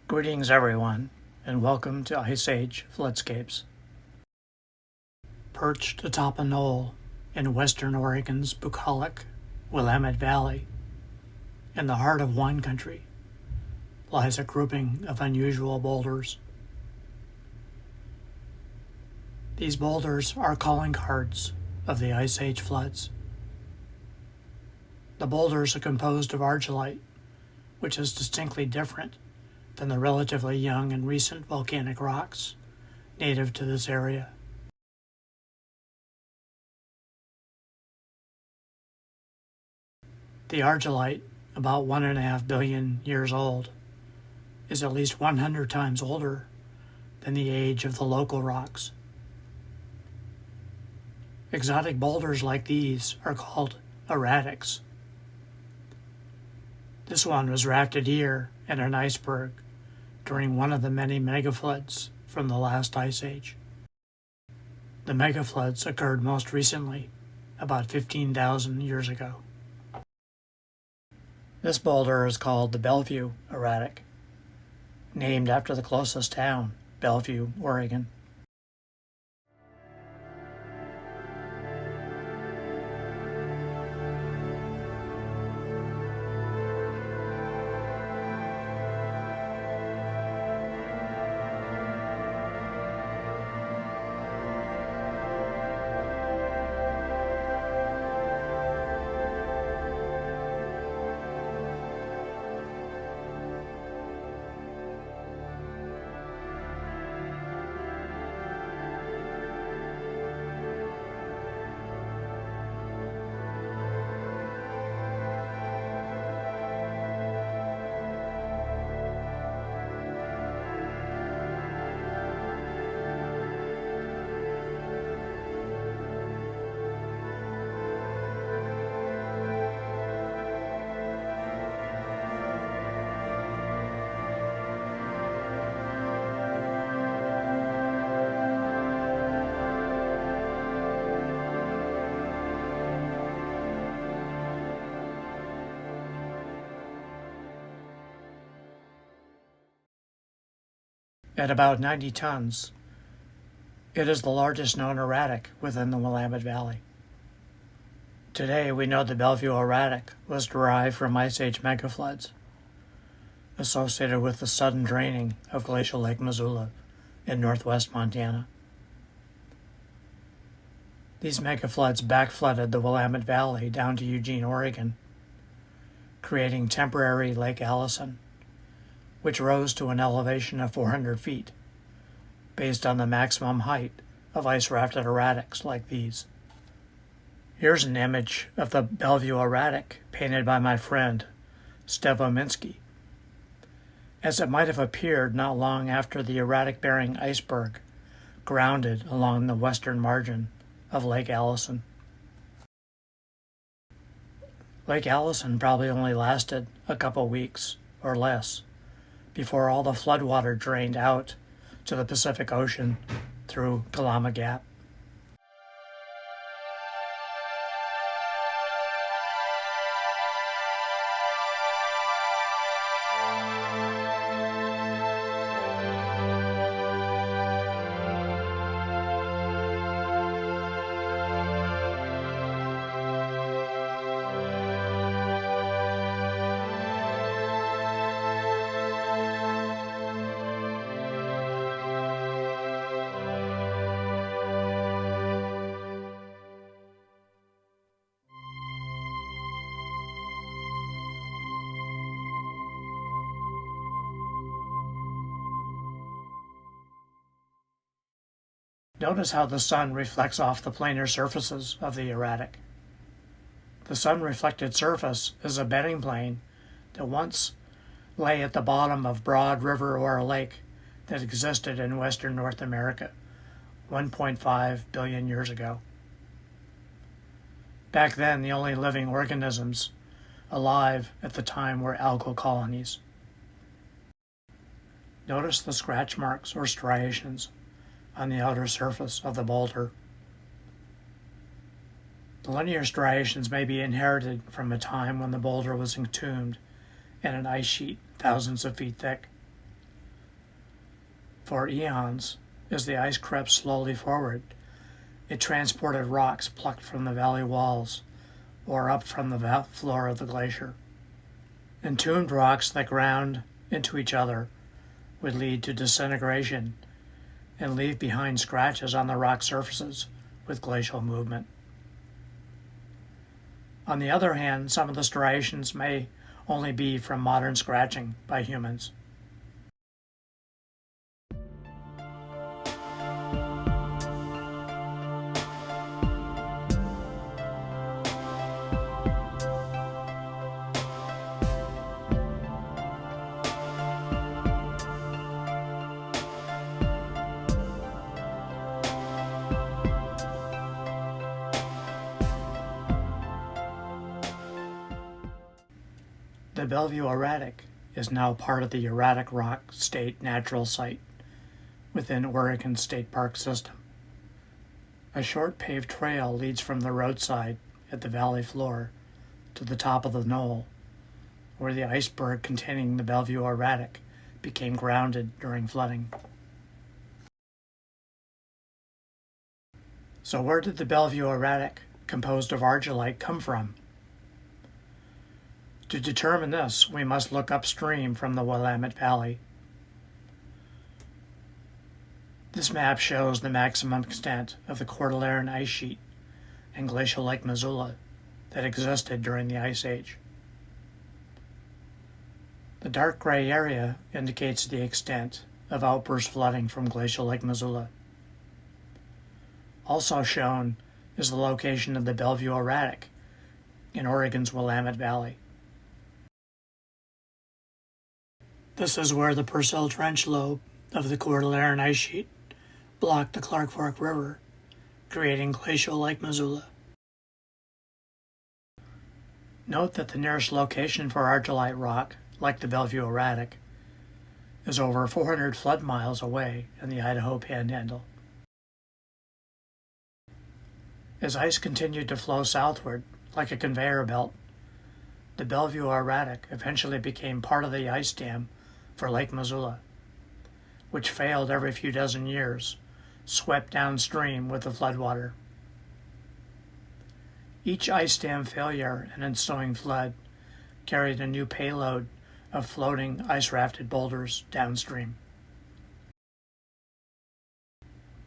Greetings everyone, and welcome to Ice Age Floodscapes. Perched atop a knoll in western Oregon's bucolic Willamette Valley, in the heart of wine country, lies a grouping of unusual boulders. These boulders are calling cards of the Ice Age floods. The boulders are composed of argillite, which is distinctly different than the relatively young and recent volcanic rocks native to this area. The argillite, about 1.5 billion years old, is at least 100 times older than the age of the local rocks. Exotic boulders like these are called erratics. This one was rafted here in an iceberg during one of the many megafloods from the last ice age. The megafloods occurred most recently, about 15,000 years ago. This boulder is called the Bellevue Erratic, named after the closest town, Bellevue, Oregon. At about 90 tons, it is the largest known erratic within the Willamette Valley. Today, we know the Bellevue Erratic was derived from Ice Age megafloods associated with the sudden draining of glacial Lake Missoula in northwest Montana. These megafloods backflooded the Willamette Valley down to Eugene, Oregon, creating temporary Lake Allison, which rose to an elevation of 400 feet, based on the maximum height of ice-rafted erratics like these. Here's an image of the Bellevue Erratic painted by my friend, Stevo Minsky, as it might have appeared not long after the erratic-bearing iceberg grounded along the western margin of Lake Allison. Lake Allison probably only lasted a couple weeks or less before all the floodwater drained out to the Pacific Ocean through Kalama Gap. Notice how the sun reflects off the planar surfaces of the erratic. The sun-reflected surface is a bedding plane that once lay at the bottom of broad river or a lake that existed in western North America 1.5 billion years ago. Back then, the only living organisms alive at the time were algal colonies. Notice the scratch marks or striations on the outer surface of the boulder. The linear striations may be inherited from a time when the boulder was entombed in an ice sheet thousands of feet thick. For eons, as the ice crept slowly forward, it transported rocks plucked from the valley walls or up from the floor of the glacier. Entombed rocks that ground into each other would lead to disintegration and leave behind scratches on the rock surfaces with glacial movement. On the other hand, some of the striations may only be from modern scratching by humans. The Bellevue Erratic is now part of the Erratic Rock State Natural Site within Oregon State Park System. A short paved trail leads from the roadside at the valley floor to the top of the knoll, where the iceberg containing the Bellevue Erratic became grounded during flooding. So where did the Bellevue Erratic, composed of argillite, come from? To determine this, we must look upstream from the Willamette Valley. This map shows the maximum extent of the Cordilleran ice sheet and glacial Lake Missoula that existed during the Ice Age. The dark gray area indicates the extent of outburst flooding from glacial Lake Missoula. Also shown is the location of the Bellevue Erratic in Oregon's Willamette Valley. This is where the Purcell Trench lobe of the Cordilleran ice sheet blocked the Clark Fork River, creating glacial Lake Missoula. Note that the nearest location for argillite rock, like the Bellevue Erratic, is over 400 flood miles away in the Idaho Panhandle. As ice continued to flow southward, like a conveyor belt, the Bellevue Erratic eventually became part of the ice dam for Lake Missoula, which failed every few dozen years, swept downstream with the floodwater. Each ice dam failure and ensuing flood carried a new payload of floating ice-rafted boulders downstream.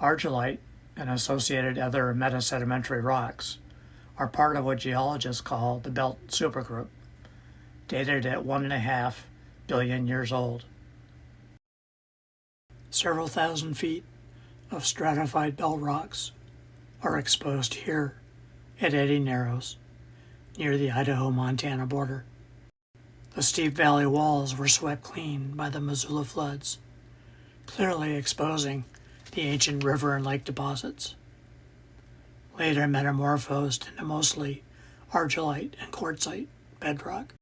Argillite and associated other metasedimentary rocks are part of what geologists call the belt supergroup, dated at 1.5 billion years old. Several thousand feet of stratified belt rocks are exposed here at Eddy Narrows, near the Idaho-Montana border. The steep valley walls were swept clean by the Missoula floods, clearly exposing the ancient river and lake deposits, later metamorphosed into mostly argillite and quartzite bedrock.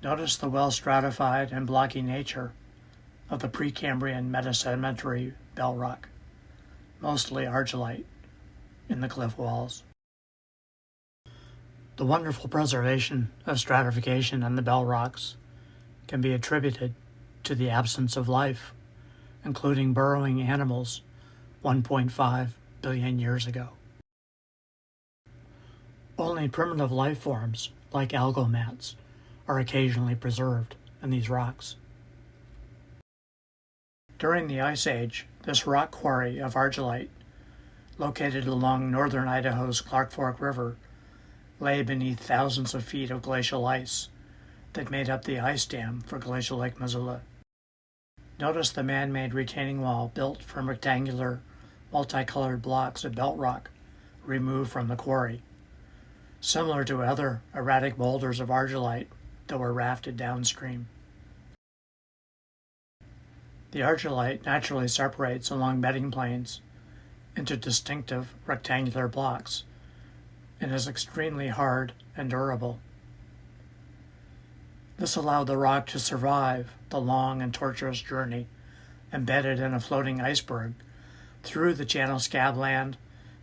Notice the well-stratified and blocky nature of the Precambrian metasedimentary belt rock, mostly argillite, in the cliff walls. The wonderful preservation of stratification in the belt rocks can be attributed to the absence of life, including burrowing animals 1.5 billion years ago. Only primitive life forms, like algal mats, are occasionally preserved in these rocks. During the Ice Age, this rock quarry of argillite, located along northern Idaho's Clark Fork River, lay beneath thousands of feet of glacial ice that made up the ice dam for glacial Lake Missoula. Notice the man-made retaining wall built from rectangular, multicolored blocks of belt rock removed from the quarry, similar to other erratic boulders of argillite that were rafted downstream. The argillite naturally separates along bedding planes into distinctive rectangular blocks and is extremely hard and durable. This allowed the rock to survive the long and tortuous journey embedded in a floating iceberg through the Channel Scabland,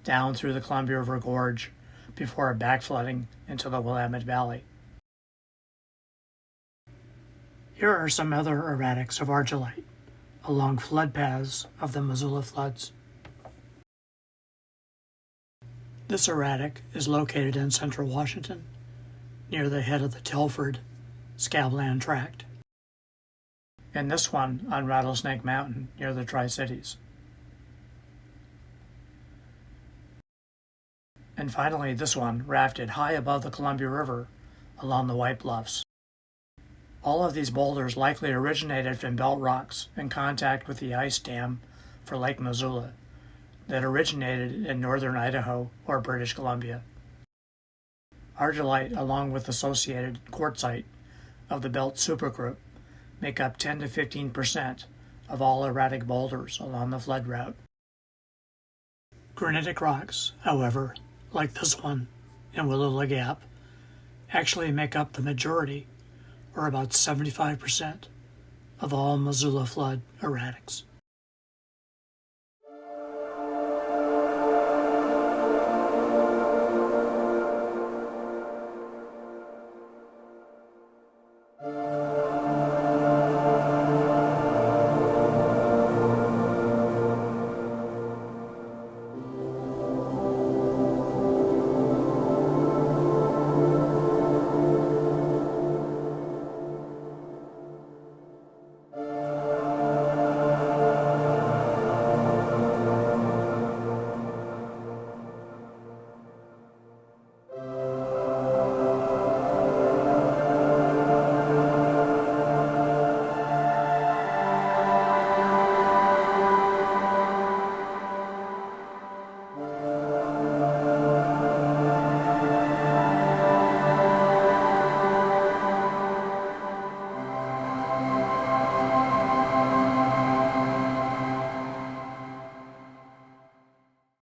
down through the Columbia River Gorge, before backflooding into the Willamette Valley. Here are some other erratics of argillite along flood paths of the Missoula floods. This erratic is located in central Washington, near the head of the Telford Scabland Tract, and this one on Rattlesnake Mountain near the Tri-Cities. And finally, this one rafted high above the Columbia River along the White Bluffs. All of these boulders likely originated from belt rocks in contact with the ice dam for Lake Missoula that originated in northern Idaho or British Columbia. Argillite, along with associated quartzite of the belt supergroup, make up 10 to 15% of all erratic boulders along the flood route. Granitic rocks, however, like this one in Willula Gap, actually make up the majority, or about 75%, of all Missoula flood erratics.